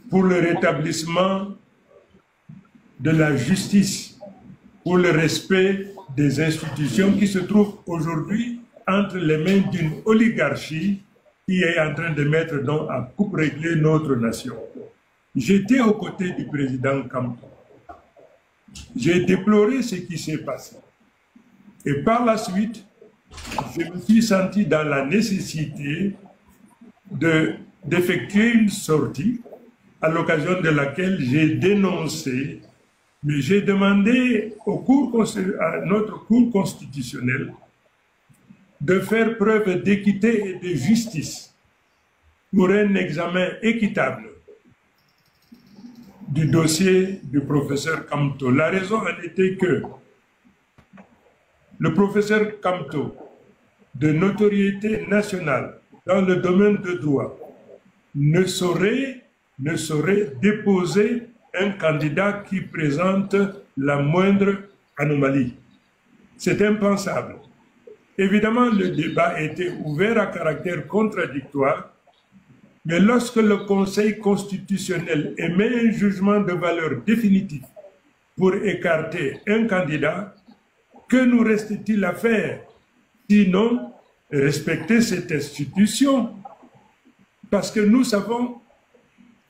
pour le rétablissement de la justice, pour le respect des institutions qui se trouvent aujourd'hui entre les mains d'une oligarchie qui est en train de mettre donc à coupe réglée notre nation. J'étais aux côtés du président Kamto. J'ai déploré ce qui s'est passé. Et par la suite, je me suis senti dans la nécessité d'effectuer une sortie à l'occasion de laquelle j'ai dénoncé, mais j'ai demandé à notre Cour constitutionnelle de faire preuve d'équité et de justice pour un examen équitable du dossier du professeur Kamto. La raison en était que le professeur Kamto, de notoriété nationale dans le domaine de droit, ne saurait déposer un candidat qui présente la moindre anomalie. C'est impensable. Évidemment, le débat était ouvert à caractère contradictoire, mais lorsque le Conseil constitutionnel émet un jugement de valeur définitive pour écarter un candidat, que nous reste-t-il à faire? Sinon, respecter cette institution. Parce que nous savons,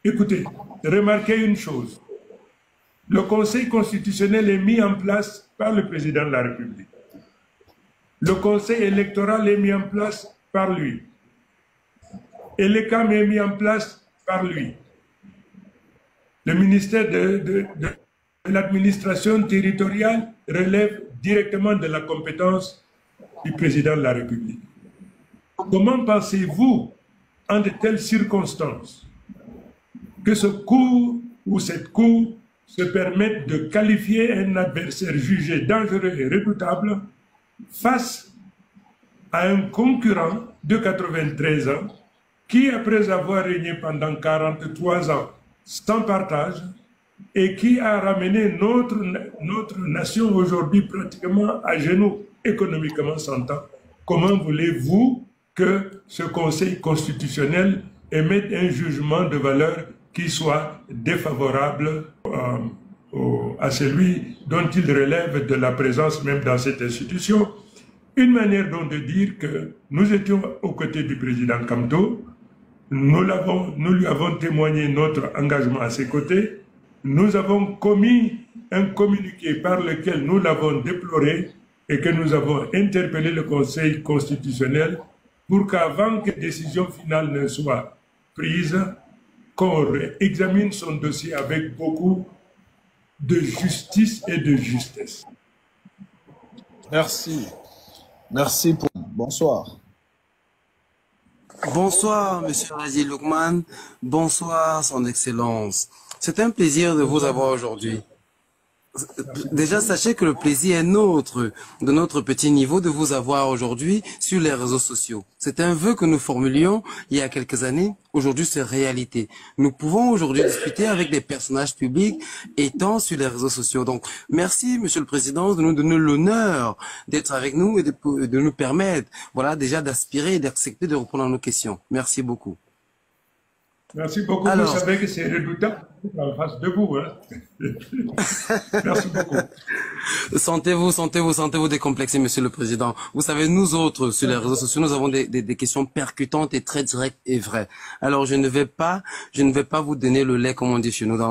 écoutez, remarquez une chose. Le Conseil constitutionnel est mis en place par le président de la République. Le Conseil électoral est mis en place par lui. Et l'ECAM est mis en place par lui. Le ministère de l'administration territoriale relève directement de la compétence du président de la République. Comment pensez-vous, en de telles circonstances, que ce cour ou cette cour se permette de qualifier un adversaire jugé dangereux et redoutable face à un concurrent de 93 ans qui, après avoir régné pendant 43 ans sans partage, et qui a ramené notre nation aujourd'hui pratiquement à genoux, économiquement s'entend. Comment voulez-vous que ce Conseil constitutionnel émette un jugement de valeur qui soit défavorable à celui dont il relève de la présence même dans cette institution? Une manière donc de dire que nous étions aux côtés du président Kamto, nous lui avons témoigné notre engagement à ses côtés. Nous avons commis un communiqué par lequel nous l'avons déploré et que nous avons interpellé le Conseil constitutionnel pour qu'avant que décision finale ne soit prise, qu'on examine son dossier avec beaucoup de justice et de justesse. Merci. Merci pour... Bonsoir. Bonsoir, Monsieur Razi Loukman. Bonsoir, Son Excellence. C'est un plaisir de vous avoir aujourd'hui. Déjà, sachez que le plaisir est nôtre, de notre petit niveau, de vous avoir aujourd'hui sur les réseaux sociaux. C'est un vœu que nous formulions il y a quelques années. Aujourd'hui, c'est réalité. Nous pouvons aujourd'hui discuter avec des personnages publics étant sur les réseaux sociaux. Donc, merci, Monsieur le Président, de nous donner l'honneur d'être avec nous et de nous permettre, voilà, déjà d'aspirer et d'accepter de répondre à nos questions. Merci beaucoup. Merci beaucoup. Alors, vous savez que c'est redoutable en face de vous. Hein. Merci beaucoup. Sentez-vous décomplexé, Monsieur le Président. Vous savez, nous autres, sur les réseaux sociaux, nous avons des questions percutantes et très directes et vraies. Alors, je ne vais pas vous donner le lait, comme on dit chez nous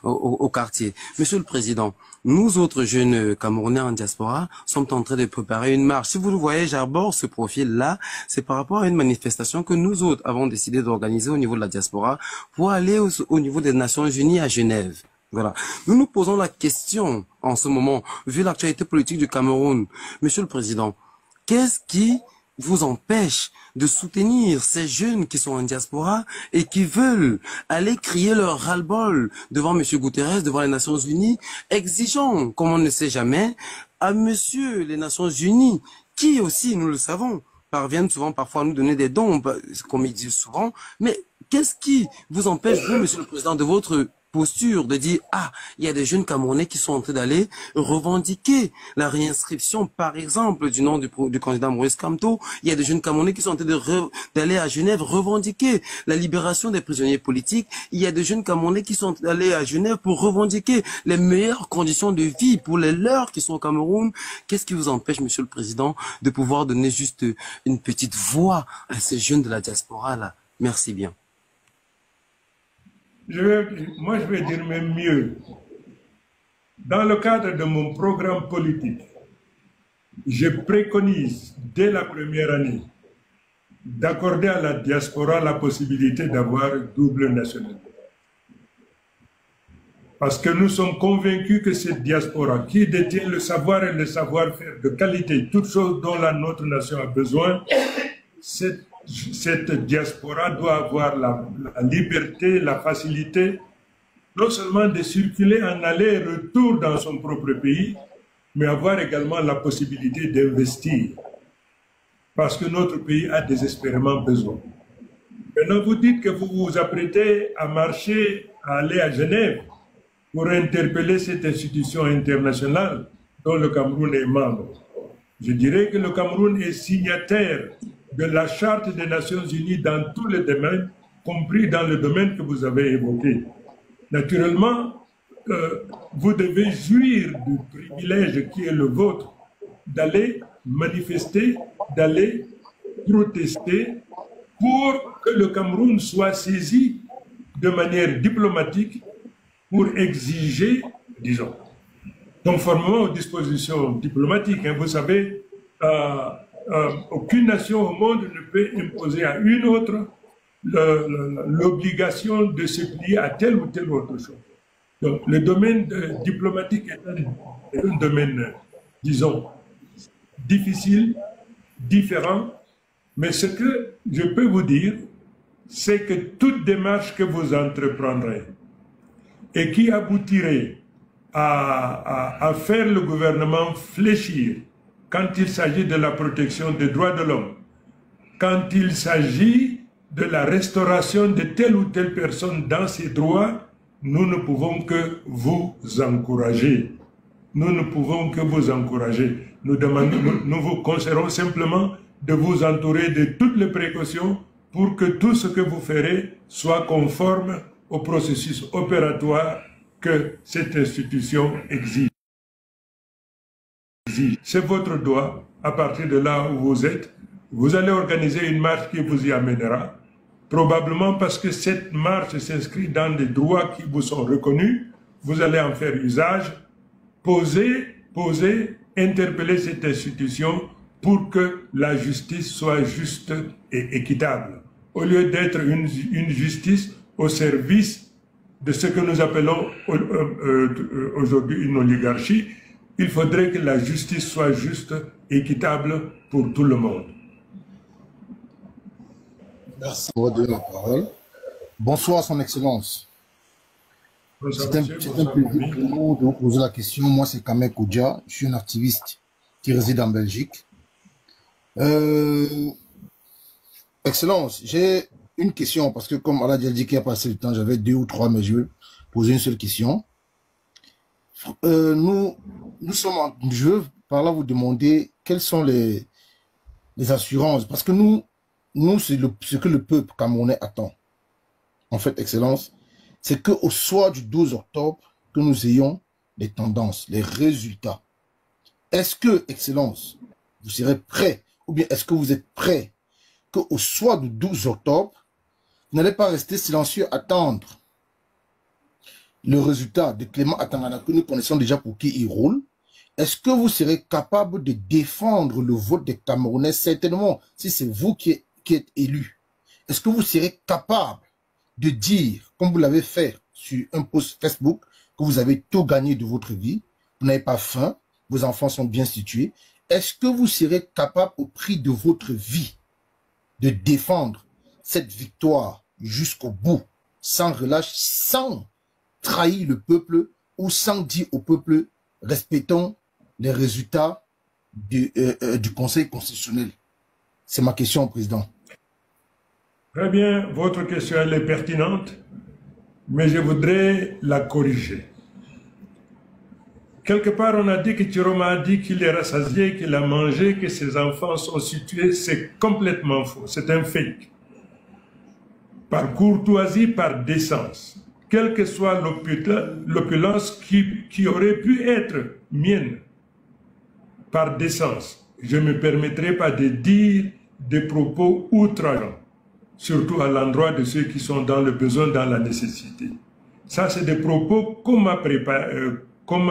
au quartier. Monsieur le Président, nous autres jeunes Camerounais en diaspora sommes en train de préparer une marche. Si vous le voyez, j'arbore ce profil-là, c'est par rapport à une manifestation que nous autres avons décidé d'organiser au niveau de la diaspora pour aller au niveau des Nations Unies à Genève. Voilà. Nous nous posons la question en ce moment, vu l'actualité politique du Cameroun. Monsieur le Président, qu'est-ce qui vous empêche de soutenir ces jeunes qui sont en diaspora et qui veulent aller crier leur ras-le-bol devant M. Guterres, devant les Nations Unies, exigeant, comme on ne sait jamais, à Monsieur les Nations Unies, qui aussi, nous le savons, parviennent souvent parfois à nous donner des dons, comme ils disent souvent, mais qu'est-ce qui vous empêche, vous, Monsieur le Président, de votre posture de dire, ah, il y a des jeunes Camerounais qui sont en train d'aller revendiquer la réinscription, par exemple, du nom du candidat Maurice Kamto. Il y a des jeunes Camerounais qui sont en train d'aller à Genève revendiquer la libération des prisonniers politiques. Il y a des jeunes Camerounais qui sont allés à Genève pour revendiquer les meilleures conditions de vie pour les leurs qui sont au Cameroun. Qu'est-ce qui vous empêche, Monsieur le Président, de pouvoir donner juste une petite voix à ces jeunes de la diaspora là? Merci bien. Moi, je vais dire même mieux. Dans le cadre de mon programme politique, je préconise dès la première année d'accorder à la diaspora la possibilité d'avoir double nationalité. Parce que nous sommes convaincus que cette diaspora qui détient le savoir et le savoir-faire de qualité, toutes choses dont la notre nation a besoin, cette diaspora doit avoir la liberté, la facilité, non seulement de circuler en aller-retour dans son propre pays, mais avoir également la possibilité d'investir. Parce que notre pays a désespérément besoin. Maintenant, vous dites que vous vous apprêtez à marcher, à aller à Genève pour interpeller cette institution internationale dont le Cameroun est membre. Je dirais que le Cameroun est signataire de la Charte des Nations Unies dans tous les domaines, compris dans le domaine que vous avez évoqué. Naturellement, vous devez jouir du privilège qui est le vôtre d'aller manifester, d'aller protester pour que le Cameroun soit saisi de manière diplomatique pour exiger, disons, conformément aux dispositions diplomatiques. Vous savez, aucune nation au monde ne peut imposer à une autre l'obligation de se plier à telle ou telle autre chose. Donc, le domaine diplomatique est un domaine, disons, difficile, différent, mais ce que je peux vous dire, c'est que toute démarche que vous entreprendrez et qui aboutirait à faire le gouvernement fléchir quand il s'agit de la protection des droits de l'homme, quand il s'agit de la restauration de telle ou telle personne dans ses droits, nous ne pouvons que vous encourager. Nous ne pouvons que vous encourager. Nous vous conseillons simplement de vous entourer de toutes les précautions pour que tout ce que vous ferez soit conforme au processus opératoire que cette institution exige. C'est votre droit, à partir de là où vous êtes. Vous allez organiser une marche qui vous y amènera, probablement parce que cette marche s'inscrit dans des droits qui vous sont reconnus. Vous allez en faire usage, poser, interpeller cette institution pour que la justice soit juste et équitable. Au lieu d'être une justice au service de ce que nous appelons aujourd'hui une oligarchie, il faudrait que la justice soit juste et équitable pour tout le monde. Merci pour donner la parole. Bonsoir, Son Excellence. C'est un plaisir pour nous de vous poser la question. Moi, c'est Kamel Kodja. Je suis un activiste qui réside en Belgique. Excellence, j'ai une question parce que comme Allah a dit qu'il a passé le temps, j'avais 2 ou 3, mais je vais poser une seule question. Nous sommes je veux par là vous demander quelles sont les assurances, parce que nous c'est ce que le peuple camerounais attend. En fait, Excellence, c'est qu'au soir du 12 octobre, que nous ayons les tendances, les résultats. Est-ce que, Excellence, vous serez prêt, ou bien est-ce que vous êtes prêt qu'au soir du 12 octobre, vous n'allez pas rester silencieux, attendre le résultat de Clément Atangana, que nous connaissons déjà pour qui il roule? Est-ce que vous serez capable de défendre le vote des Camerounais, certainement, si c'est vous qui êtes élu? Est-ce que vous serez capable de dire, comme vous l'avez fait sur un post Facebook, que vous avez tout gagné de votre vie, vous n'avez pas faim, vos enfants sont bien situés? Est-ce que vous serez capable, au prix de votre vie, de défendre cette victoire jusqu'au bout, sans relâche, sans trahir le peuple ou sans dire au peuple, respectons les résultats du Conseil constitutionnel? C'est ma question, Président. Très bien, votre question elle est pertinente. mais je voudrais la corriger. Quelque part, on a dit que Chiroma a dit qu'il est rassasié, qu'il a mangé, que ses enfants sont situés. C'est complètement faux. C'est un fake. Par courtoisie, par décence. Quelle que soit l'opulence qui aurait pu être mienne, par décence, je ne me permettrai pas de dire des propos outrageants, surtout à l'endroit de ceux qui sont dans le besoin, dans la nécessité. Ça, c'est des propos qu'on m'a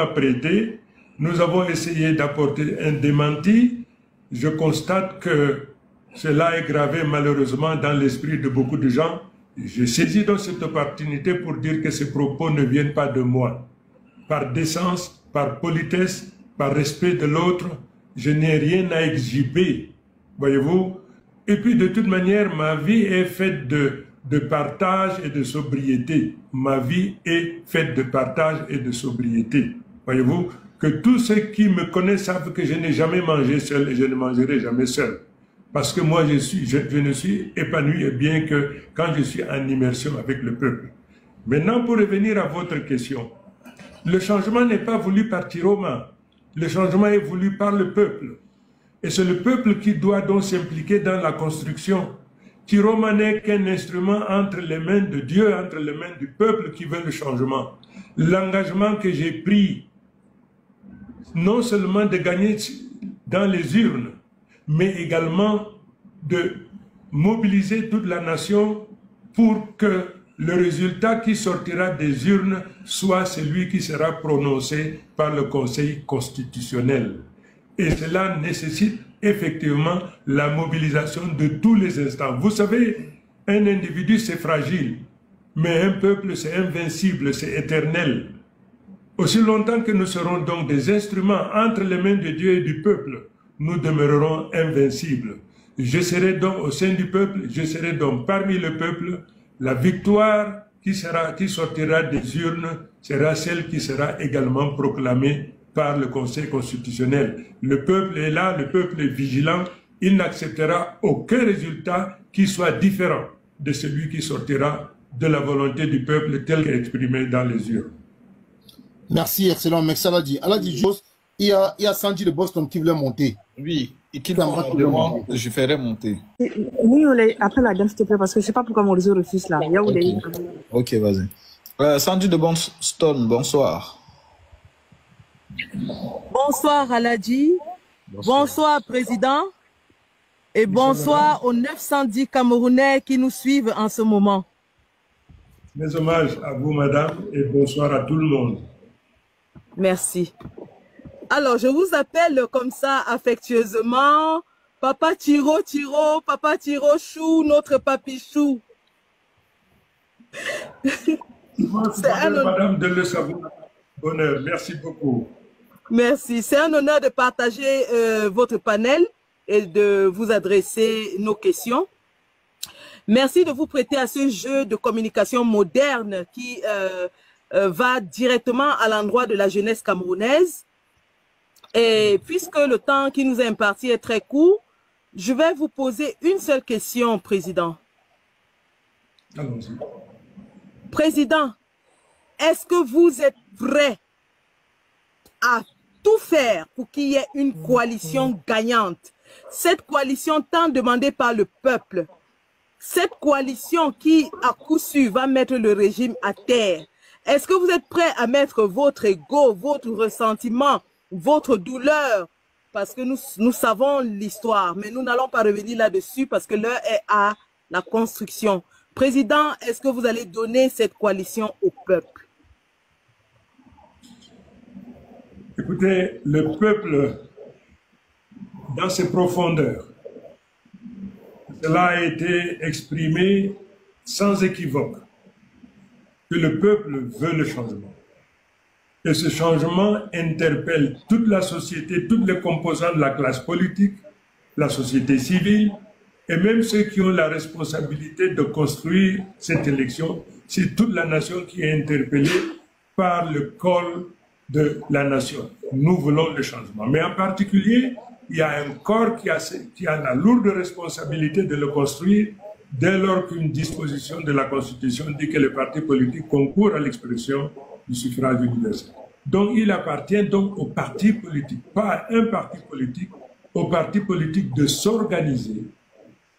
prêté. Nous avons essayé d'apporter un démenti. Je constate que cela est gravé malheureusement dans l'esprit de beaucoup de gens. Je saisis donc cette opportunité pour dire que ces propos ne viennent pas de moi. Par décence, par politesse, par respect de l'autre, je n'ai rien à exhiber, voyez-vous. Et puis de toute manière, ma vie est faite de partage et de sobriété. Ma vie est faite de partage et de sobriété. Voyez-vous, que tous ceux qui me connaissent savent que je n'ai jamais mangé seul et je ne mangerai jamais seul. Parce que moi, je ne suis épanoui et bien que quand je suis en immersion avec le peuple. Maintenant, pour revenir à votre question, le changement n'est pas voulu par Chiroma. Le changement est voulu par le peuple. Et c'est le peuple qui doit donc s'impliquer dans la construction. Chiroma n'est qu'un instrument entre les mains de Dieu, entre les mains du peuple qui veut le changement. L'engagement que j'ai pris, non seulement de gagner dans les urnes, mais également de mobiliser toute la nation pour que le résultat qui sortira des urnes soit celui qui sera prononcé par le Conseil constitutionnel. Et cela nécessite effectivement la mobilisation de tous les instants. Vous savez, un individu c'est fragile, mais un peuple c'est invincible, c'est éternel. Aussi longtemps que nous serons donc des instruments entre les mains de Dieu et du peuple, nous demeurerons invincibles. Je serai donc au sein du peuple, je serai donc parmi le peuple. La victoire qui sortira des urnes sera celle qui sera également proclamée par le Conseil constitutionnel. Le peuple est là, le peuple est vigilant. Il n'acceptera aucun résultat qui soit différent de celui qui sortira de la volonté du peuple telle qu'exprimée dans les urnes. Merci, excellent. Merci, Aladi. Aladi, il y a Sandy de Boston qui voulait monter. Oui, et qu'il demande, je ferai monter. Oui, après la dame, s'il te plaît, parce que je ne sais pas pourquoi mon réseau refuse là. Ok, vas-y. Sandy de Boston, bonsoir. Bonsoir Aladi, bonsoir Président, et bonsoir aux 910 Camerounais qui nous suivent en ce moment. Mes hommages à vous, madame, et bonsoir à tout le monde. Merci. Alors, je vous appelle comme ça affectueusement Papa Tiro, Papa Tiro Chou, notre papichou. Madame de le savoir. Bonheur, merci beaucoup. Merci. C'est un honneur de partager votre panel et de vous adresser nos questions. Merci de vous prêter à ce jeu de communication moderne qui va directement à l'endroit de la jeunesse camerounaise. Et puisque le temps qui nous est imparti est très court, je vais vous poser une seule question, Président. Allons-y. Président, est-ce que vous êtes prêt à tout faire pour qu'il y ait une coalition gagnante? Cette coalition tant demandée par le peuple, cette coalition qui, à coup sûr, va mettre le régime à terre. Est-ce que vous êtes prêt à mettre votre ego, votre ressentiment, votre douleur? Parce que nous savons l'histoire, mais nous n'allons pas revenir là-dessus parce que l'heure est à la construction. Président, est-ce que vous allez donner cette coalition au peuple? Écoutez, le peuple, dans ses profondeurs, cela a été exprimé sans équivoque, que le peuple veut le changement. Et ce changement interpelle toute la société, toutes les composantes de la classe politique, la société civile, et même ceux qui ont la responsabilité de construire cette élection. C'est toute la nation qui est interpellée par le col de la nation. Nous voulons le changement. Mais en particulier, il y a un corps qui a la lourde responsabilité de le construire, dès lors qu'une disposition de la Constitution dit que les partis politiques concourent à l'expression du suffrage universel. Donc il appartient donc aux partis politiques, pas à un parti politique, aux partis politiques de s'organiser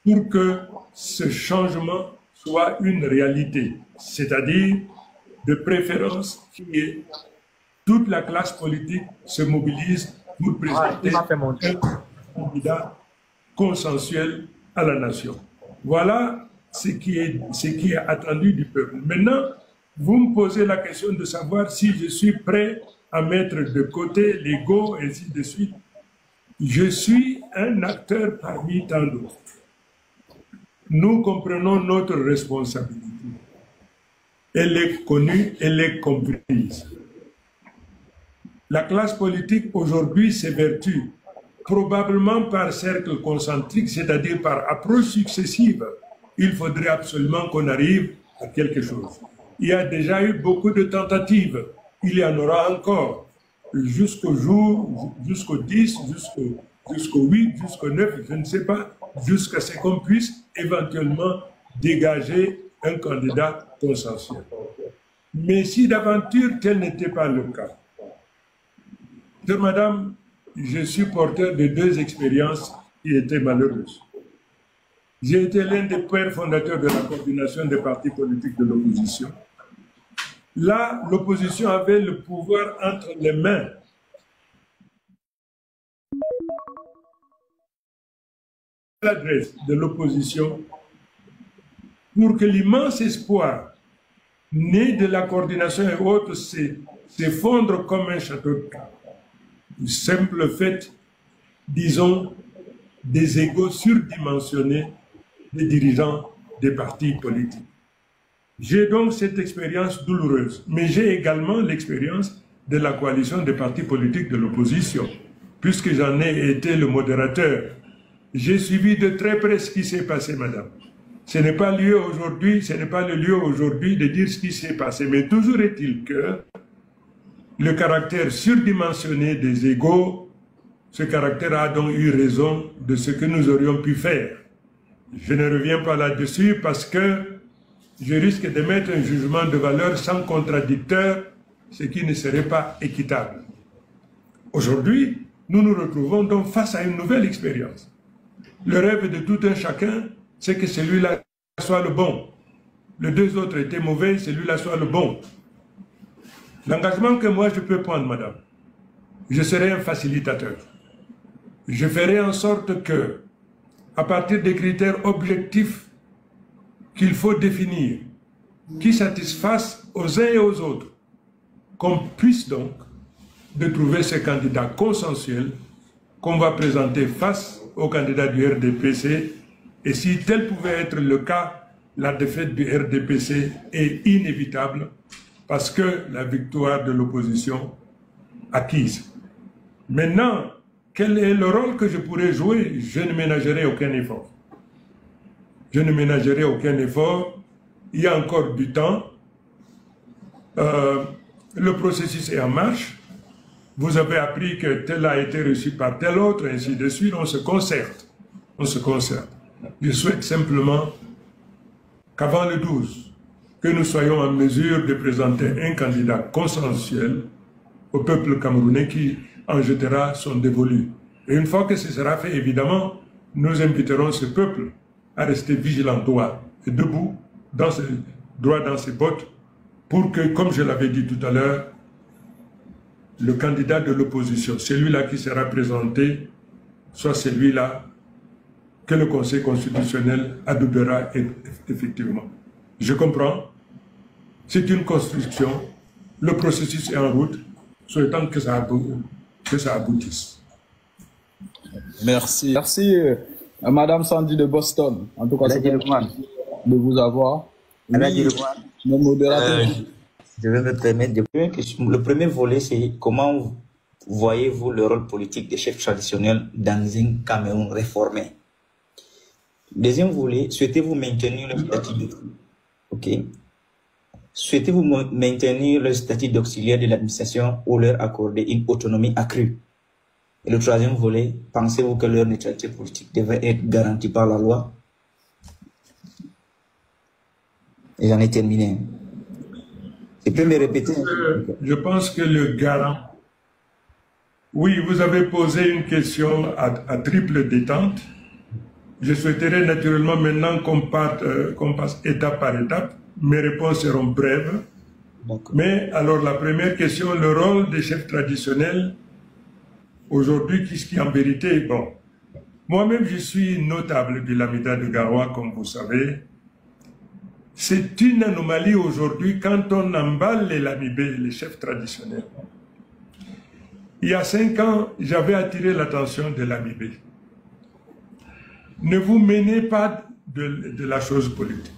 pour que ce changement soit une réalité, c'est-à-dire de préférence que toute la classe politique se mobilise pour présenter un candidat consensuel à la nation. Voilà ce qui est attendu du peuple. Maintenant, vous me posez la question de savoir si je suis prêt à mettre de côté l'ego et ainsi de suite. Je suis un acteur parmi tant d'autres. Nous comprenons notre responsabilité. Elle est connue, elle est comprise. La classe politique aujourd'hui s'évertue probablement par cercle concentrique, c'est-à-dire par approche successive. Il faudrait absolument qu'on arrive à quelque chose. Il y a déjà eu beaucoup de tentatives. Il y en aura encore jusqu'au jour, jusqu'au 10, jusqu'au 8, jusqu'au 9, je ne sais pas, jusqu'à ce qu'on puisse éventuellement dégager un candidat consensuel. Mais si d'aventure tel n'était pas le cas, chère madame, je suis porteur de 2 expériences qui étaient malheureuses. J'ai été l'un des pères fondateurs de la coordination des partis politiques de l'opposition. Là, l'opposition avait le pouvoir entre les mains. L'adresse de l'opposition pour que l'immense espoir né de la coordination et autres s'effondre comme un château de cartes. Du simple fait, disons, des égos surdimensionnés des dirigeants des partis politiques. J'ai donc cette expérience douloureuse, mais j'ai également l'expérience de la coalition des partis politiques de l'opposition, puisque j'en ai été le modérateur. J'ai suivi de très près ce qui s'est passé, madame. Ce n'est pas le lieu aujourd'hui de dire ce qui s'est passé, mais toujours est-il que le caractère surdimensionné des égos, ce caractère a donc eu raison de ce que nous aurions pu faire. Je ne reviens pas là-dessus parce que je risque de mettre un jugement de valeur sans contradicteur, ce qui ne serait pas équitable. Aujourd'hui, nous nous retrouvons donc face à une nouvelle expérience. Le rêve de tout un chacun, c'est que celui-là soit le bon. Les 2 autres étaient mauvais, celui-là soit le bon. L'engagement que moi je peux prendre, madame, je serai un facilitateur. Je ferai en sorte que, à partir des critères objectifs qu'il faut définir, qui satisfassent aux uns et aux autres, qu'on puisse donc de trouver ce candidat consensuel qu'on va présenter face au candidat du RDPC. Et si tel pouvait être le cas, la défaite du RDPC est inévitable parce que la victoire de l'opposition acquise. Maintenant, quel est le rôle que je pourrais jouer? Je ne ménagerai aucun effort. Je ne ménagerai aucun effort. Il y a encore du temps. Le processus est en marche. Vous avez appris que tel a été reçu par tel autre, ainsi de suite. On se concerte. On se concerte. Je souhaite simplement qu'avant le 12, que nous soyons en mesure de présenter un candidat consensuel au peuple camerounais qui en jettera son dévolu. Et une fois que ce sera fait, évidemment, nous inviterons ce peuple à rester vigilant, droit et debout, droit dans ses bottes, pour que, comme je l'avais dit tout à l'heure, le candidat de l'opposition, celui-là qui sera présenté, soit celui-là que le Conseil constitutionnel adoptera effectivement. Je comprends, c'est une construction, le processus est en route, souhaitant que ça aboutisse. Merci. Merci, Madame Sandy de Boston. En tout cas, c'est de vous avoir. Oui, mon modérateur. Je vais me permettre de... Le premier volet, c'est comment voyez-vous le rôle politique des chefs traditionnels dans un Cameroun réformé? Deuxième volet, souhaitez-vous maintenir le statut de... Ok. Souhaitez-vous maintenir le statut d'auxiliaire de l'administration ou leur accorder une autonomie accrue? Et le troisième volet, pensez-vous que leur neutralité politique devrait être garantie par la loi? Et j'en ai terminé. Tu peux me répéter? Je pense que le garant... Oui, vous avez posé une question à triple détente. Je souhaiterais naturellement maintenant qu'on passe étape par étape. Mes réponses seront brèves. Mais alors la première question, le rôle des chefs traditionnels aujourd'hui, qui en vérité, bon, moi-même je suis notable du Lamida de Garoua, comme vous savez. C'est une anomalie aujourd'hui quand on emballe les Lamibés, les chefs traditionnels. Il y a 5 ans, j'avais attiré l'attention de Lamibé. Ne vous menez pas de la chose politique.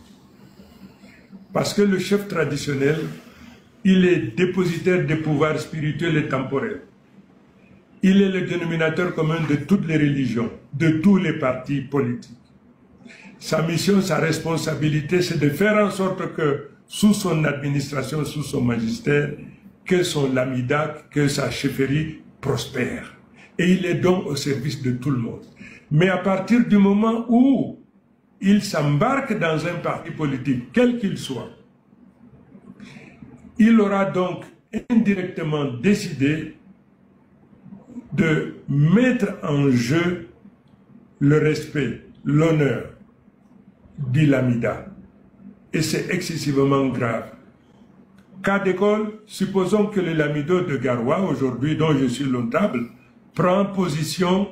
Parce que le chef traditionnel, il est dépositaire des pouvoirs spirituels et temporels. Il est le dénominateur commun de toutes les religions, de tous les partis politiques. Sa mission, sa responsabilité, c'est de faire en sorte que sous son administration, sous son magistère, que son lamida, que sa chefferie prospère. Et il est donc au service de tout le monde. Mais à partir du moment où il s'embarque dans un parti politique, quel qu'il soit, il aura donc indirectement décidé de mettre en jeu le respect, l'honneur du lamida. Et c'est excessivement grave. Cas d'école, supposons que le lamido de Garoua, aujourd'hui, dont je suis notable, prend position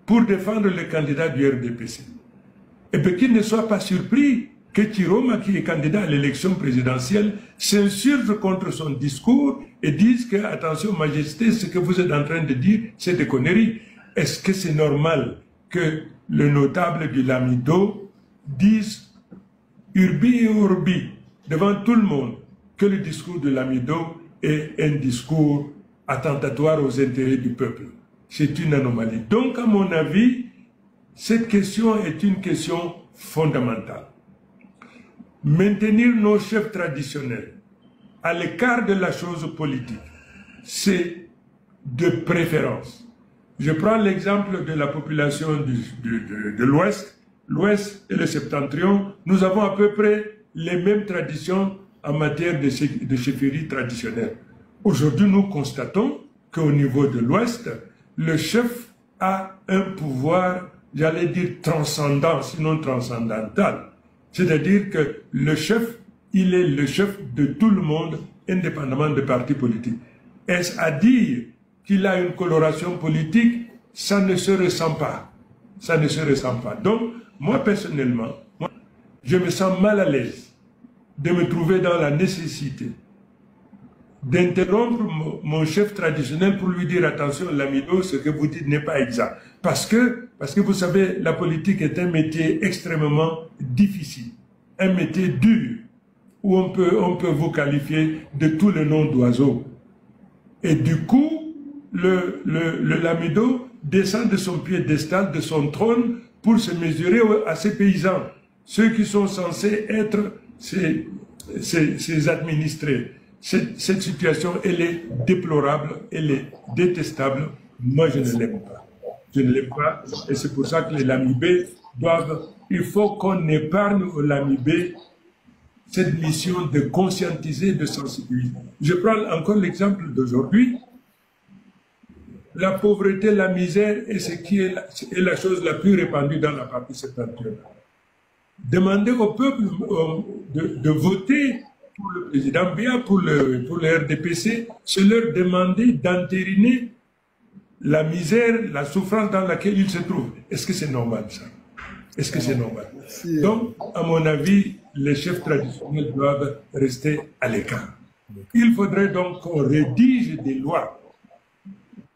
pour défendre le candidat du RDPC. Et bien qu'il ne soit pas surpris que Tiroma, qui est candidat à l'élection présidentielle, s'insurge contre son discours et dise que, attention, Majesté, ce que vous êtes en train de dire, c'est des conneries. Est-ce que c'est normal que le notable du Lamido dise, urbi et urbi, devant tout le monde, que le discours de Lamido est un discours attentatoire aux intérêts du peuple? C'est une anomalie. Donc, à mon avis, cette question est une question fondamentale. Maintenir nos chefs traditionnels à l'écart de la chose politique, c'est de préférence. Je prends l'exemple de la population de l'Ouest. L'Ouest et le Septentrion, nous avons à peu près les mêmes traditions en matière de chefferie traditionnelle. Aujourd'hui, nous constatons qu'au niveau de l'Ouest, le chef a un pouvoir, j'allais dire transcendant, sinon transcendantal. C'est-à-dire que le chef, il est le chef de tout le monde, indépendamment des partis politiques. Est-ce à dire qu'il a une coloration politique? Ça ne se ressent pas. Ça ne se ressent pas. Donc, moi personnellement, je me sens mal à l'aise de me trouver dans la nécessité d'interrompre mon chef traditionnel pour lui dire, attention, Lamido, ce que vous dites n'est pas exact. Parce que vous savez, la politique est un métier extrêmement difficile, un métier dur, où on peut vous qualifier de tous les noms d'oiseaux. Et du coup, le Lamido descend de son piédestal, de son trône, pour se mesurer à ses paysans, ceux qui sont censés être ses administrés. Cette situation, elle est déplorable, elle est détestable. Moi, je ne l'aime pas. Je ne l'aime pas. Et c'est pour ça que les Lamibés doivent... Il faut qu'on épargne aux Lamibés cette mission de conscientiser, de sensibiliser. Je prends encore l'exemple d'aujourd'hui. La pauvreté, la misère est ce qui est la chose la plus répandue dans la partie septentrionale. Demander au peuple de voter pour le président Biya, pour le RDPC, c'est leur demander d'entériner la misère, la souffrance dans laquelle ils se trouvent. Est-ce que c'est normal, ça? Est-ce que c'est normal? Donc, à mon avis, les chefs traditionnels doivent rester à l'écart. Il faudrait donc qu'on rédige des lois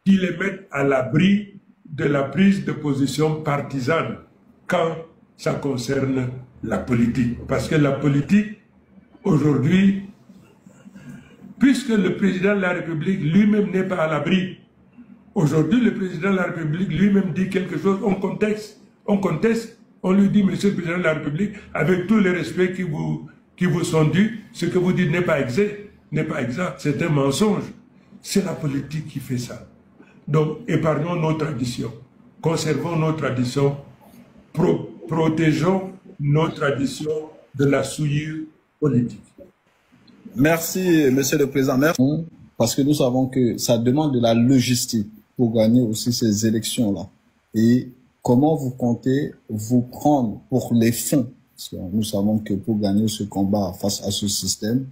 qui les mettent à l'abri de la prise de position partisane quand ça concerne la politique. Parce que la politique, aujourd'hui, puisque le président de la République lui-même n'est pas à l'abri, aujourd'hui le président de la République lui-même dit quelque chose, on conteste, on lui dit, monsieur le président de la République, avec tous les respects qui vous sont dus, ce que vous dites n'est pas exact, c'est un mensonge. C'est la politique qui fait ça. Donc, épargnons nos traditions, conservons nos traditions, protégeons nos traditions de la souillure politique. Merci, Monsieur le Président. Merci. Parce que nous savons que ça demande de la logistique pour gagner aussi ces élections-là. Et comment vous comptez vous prendre pour les fonds? Parce que nous savons que pour gagner ce combat face à ce système,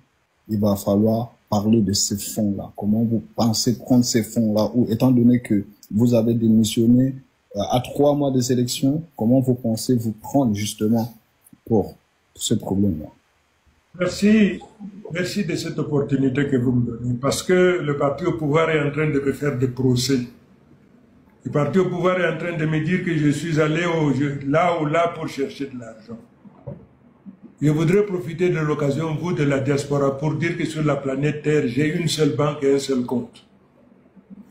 il va falloir parler de ces fonds-là. Comment vous pensez prendre ces fonds-là? Ou étant donné que vous avez démissionné à 3 mois des élections, comment vous pensez vous prendre justement pour ce problème-là? Merci de cette opportunité que vous me donnez, parce que le parti au pouvoir est en train de me faire des procès. Le parti au pouvoir est en train de me dire que je suis allé là ou là pour chercher de l'argent. Je voudrais profiter de l'occasion, vous, de la diaspora, pour dire que sur la planète Terre, j'ai une seule banque et un seul compte.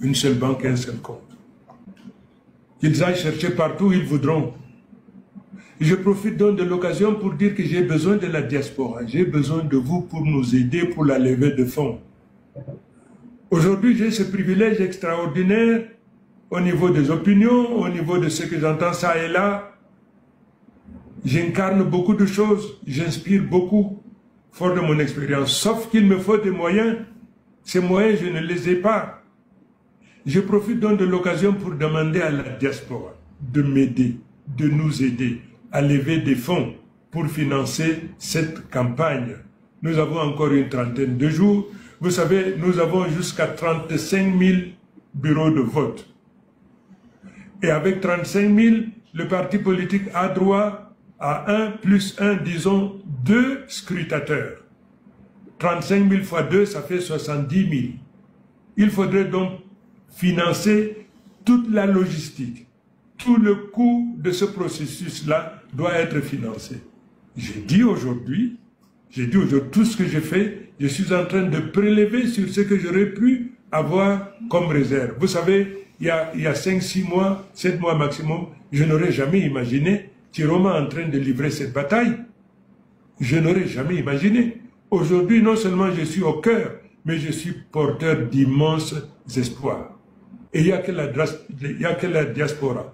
Une seule banque et un seul compte. Qu'ils aillent chercher partout où ils voudront. Je profite donc de l'occasion pour dire que j'ai besoin de la diaspora. J'ai besoin de vous pour nous aider pour la levée de fonds. Aujourd'hui, j'ai ce privilège extraordinaire au niveau des opinions, au niveau de ce que j'entends ça et là. J'incarne beaucoup de choses, j'inspire beaucoup, fort de mon expérience. Sauf qu'il me faut des moyens. Ces moyens, je ne les ai pas. Je profite donc de l'occasion pour demander à la diaspora de m'aider, de nous aider à lever des fonds pour financer cette campagne. Nous avons encore une trentaine de jours. Vous savez, nous avons jusqu'à 35 000 bureaux de vote. Et avec 35 000, le parti politique a droit à 1 plus 1, disons, 2 scrutateurs. 35 000 fois 2, ça fait 70 000. Il faudrait donc financer toute la logistique. Tout le coût de ce processus-là doit être financé. J'ai dit aujourd'hui, tout ce que j'ai fait, je suis en train de prélever sur ce que j'aurais pu avoir comme réserve. Vous savez, il y a 5, 6 mois, 7 mois maximum, je n'aurais jamais imaginé Chiroma en train de livrer cette bataille. Je n'aurais jamais imaginé. Aujourd'hui, non seulement je suis au cœur, mais je suis porteur d'immenses espoirs. Et il n'y a que la diaspora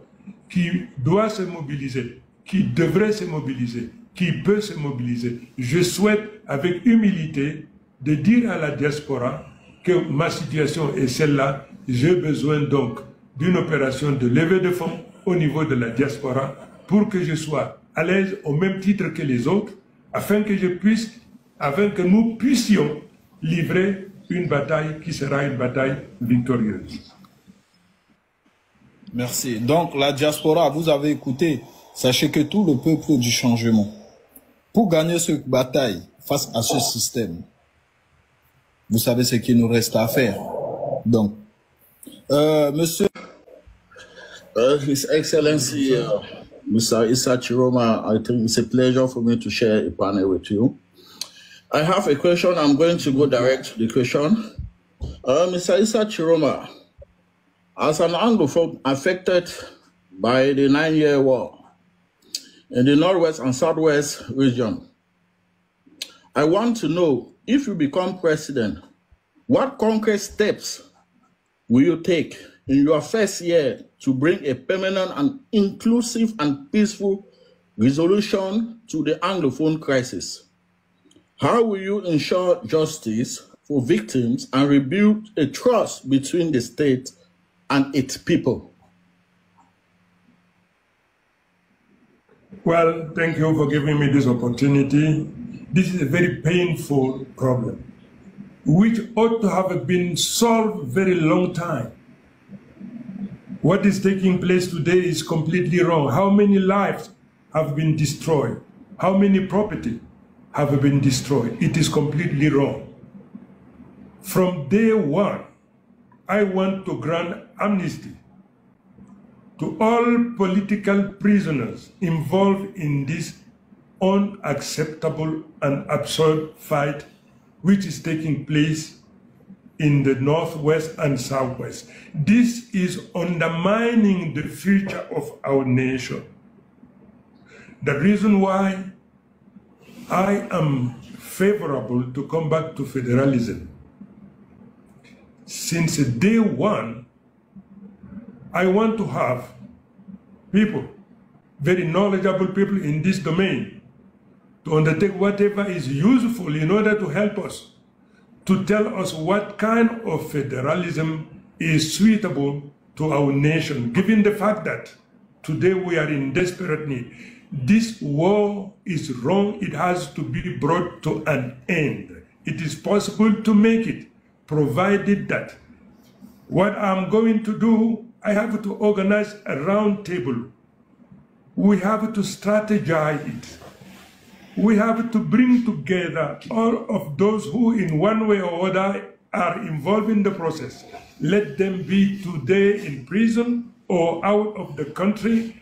qui doit se mobiliser, qui devrait se mobiliser, qui peut se mobiliser. Je souhaite, avec humilité, de dire à la diaspora que ma situation est celle-là. J'ai besoin donc d'une opération de levée de fonds au niveau de la diaspora pour que je sois à l'aise au même titre que les autres, afin que nous puissions livrer une bataille qui sera une bataille victorieuse. Merci. Donc, la diaspora, vous avez écouté, sachez que tout le peuple du changement, pour gagner cette bataille face à ce système, vous savez ce qu'il nous reste à faire. Donc, Monsieur... His Excellency, Mr. Issa Chiroma, I think it's a pleasure for me to share a panel with you. I have a question. I'm going to go direct to the question. Mr. Issa Chiroma, as an Anglophone affected by the 9-year war in the Northwest and Southwest region, I want to know, if you become president, what concrete steps will you take in your first year to bring a permanent and inclusive and peaceful resolution to the Anglophone crisis? How will you ensure justice for victims and rebuild a trust between the state and its people? Well, thank you for giving me this opportunity. This is a very painful problem, which ought to have been solved very long time. What is taking place today is completely wrong. How many lives have been destroyed? How many property have been destroyed? It is completely wrong. From day one, I want to grant amnesty to all political prisoners involved in this unacceptable and absurd fight which is taking place in the Northwest and Southwest. This is undermining the future of our nation. The reason why I am favorable to come back to federalism, since day one, I want to have people, very knowledgeable people in this domain, to undertake whatever is useful in order to help us, to tell us what kind of federalism is suitable to our nation, given the fact that today we are in desperate need. This war is wrong. It has to be brought to an end. It is possible to make it, provided that what I'm going to do, I have to organize a round table. We have to strategize it. We have to bring together all of those who in one way or other are involved in the process. Let them be today in prison or out of the country.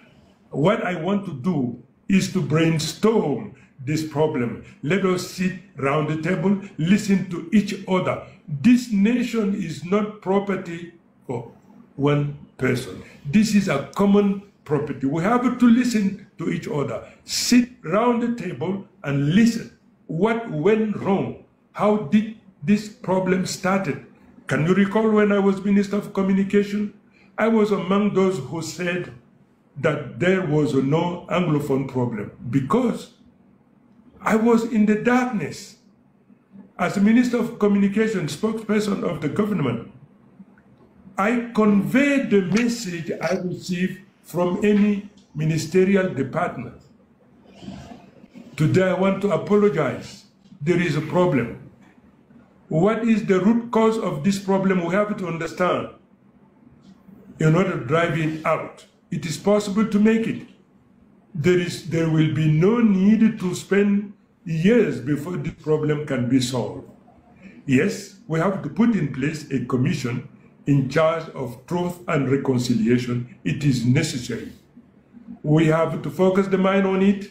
What I want to do is to brainstorm this problem. Let us sit round the table, listen to each other. This nation is not property for one person. This is a common property. We have to listen to each other. Sit round the table and listen. What went wrong? How did this problem started? Can you recall when I was Minister of Communication? I was among those who said that there was no Anglophone problem because I was in the darkness. As a Minister of Communication, spokesperson of the government, I conveyed the message I received from any ministerial department. Today I want to apologize. There is a problem. What is the root cause of this problem? We have to understand in order to drive it out. It is possible to make it. There will be no need to spend years before this problem can be solved. Yes, we have to put in place a commission in charge of truth and reconciliation. It is necessary. We have to focus the mind on it.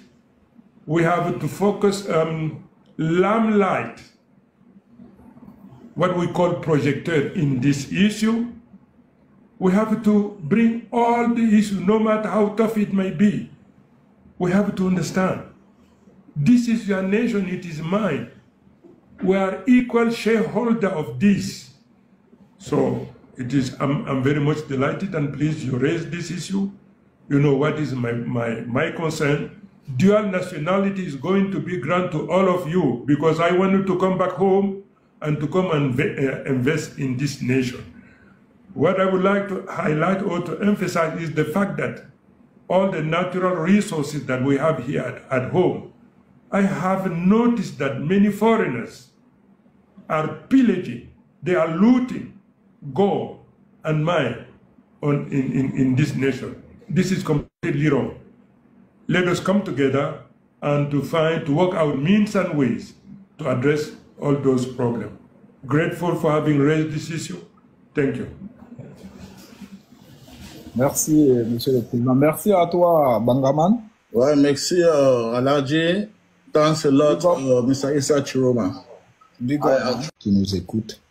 We have to focus lamplight, what we call projector in this issue. We have to bring all the issues, no matter how tough it may be. We have to understand. This is your nation, it is mine. We are equal shareholder of this. So it is, I'm very much delighted and pleased you raised this issue. You know what is my concern. Dual nationality is going to be granted to all of you because I want you to come back home and to come and invest in this nation. What I would like to highlight or to emphasize is the fact that all the natural resources that we have here at home, I have noticed that many foreigners are pillaging, they are looting gold and mine in this nation. This is completely wrong. Let us come together and to work out means and ways to address all those problems. Grateful for having raised this issue. Thank you. Merci, Monsieur le Président. Merci à toi, Bangaman. Ouais, merci, Aladji. Thanks a lot, Mr. Issa Chiroma. Qui nous écoute,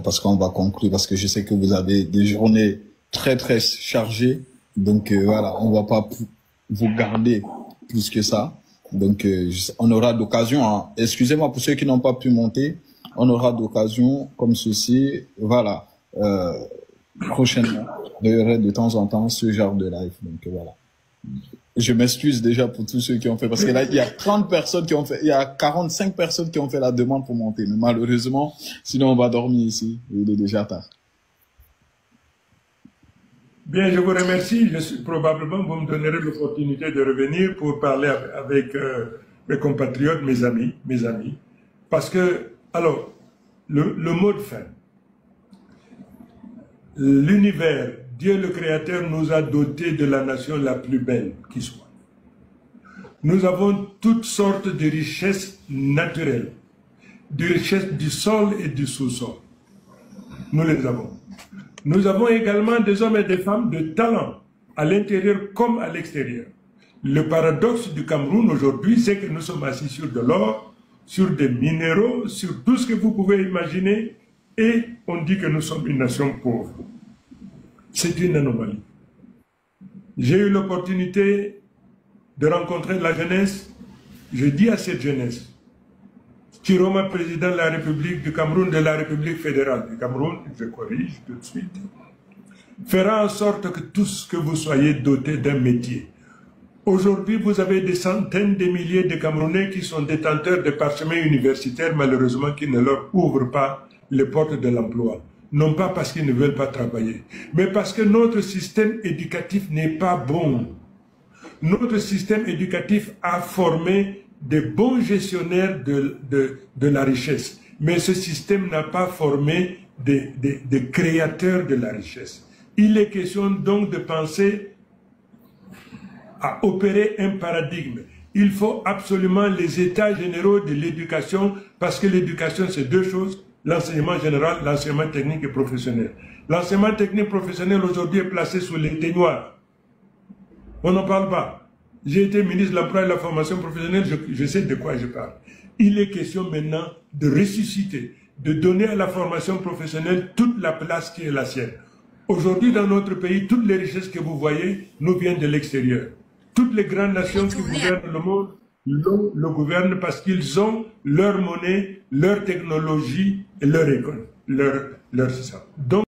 parce qu'on va conclure, parce que je sais que vous avez des journées très, très chargées. Donc, voilà, on va pas vous garder plus que ça. Donc, on aura d'occasion, hein. Excusez-moi pour ceux qui n'ont pas pu monter, on aura d'occasion comme ceci, voilà, prochainement. Il y aurait de temps en temps ce genre de live. Donc, voilà. Je m'excuse déjà pour tous ceux qui ont fait, parce que là, il y a 30 personnes qui ont fait, il y a 45 personnes qui ont fait la demande pour monter. Mais malheureusement, sinon on va dormir ici. Il est déjà tard. Bien, je vous remercie. Probablement, vous me donnerez l'opportunité de revenir pour parler avec mes compatriotes, mes amis. Parce que, alors, le mot de fin. L'univers, Dieu le Créateur nous a dotés de la nation la plus belle qui soit. Nous avons toutes sortes de richesses naturelles, de richesses du sol et du sous-sol. Nous les avons. Nous avons également des hommes et des femmes de talent, à l'intérieur comme à l'extérieur. Le paradoxe du Cameroun aujourd'hui, c'est que nous sommes assis sur de l'or, sur des minéraux, sur tout ce que vous pouvez imaginer, et on dit que nous sommes une nation pauvre. C'est une anomalie. J'ai eu l'opportunité de rencontrer la jeunesse. Je dis à cette jeunesse, Chiroma, président de la République du Cameroun, de la République fédérale du Cameroun, je corrige tout de suite, fera en sorte que tous que vous soyez dotés d'un métier. Aujourd'hui, vous avez des centaines de milliers de Camerounais qui sont détenteurs de parchemins universitaires, malheureusement, qui ne leur ouvrent pas les portes de l'emploi. Non pas parce qu'ils ne veulent pas travailler, mais parce que notre système éducatif n'est pas bon. Notre système éducatif a formé de bons gestionnaires de la richesse, mais ce système n'a pas formé des créateurs de la richesse. Il est question donc de penser à opérer un paradigme. Il faut absolument les états généraux de l'éducation, parce que l'éducation c'est deux choses, l'enseignement général, l'enseignement technique et professionnel. L'enseignement technique professionnel aujourd'hui est placé sous les teignoirs. On n'en parle pas. J'ai été ministre de l'Emploi et de la formation professionnelle, je sais de quoi je parle. Il est question maintenant de ressusciter, de donner à la formation professionnelle toute la place qui est la sienne. Aujourd'hui, dans notre pays, toutes les richesses que vous voyez nous viennent de l'extérieur. Toutes les grandes nations qui gouvernent le monde le gouvernent parce qu'ils ont leur monnaie, leur technologie et leur école, leur système. Donc,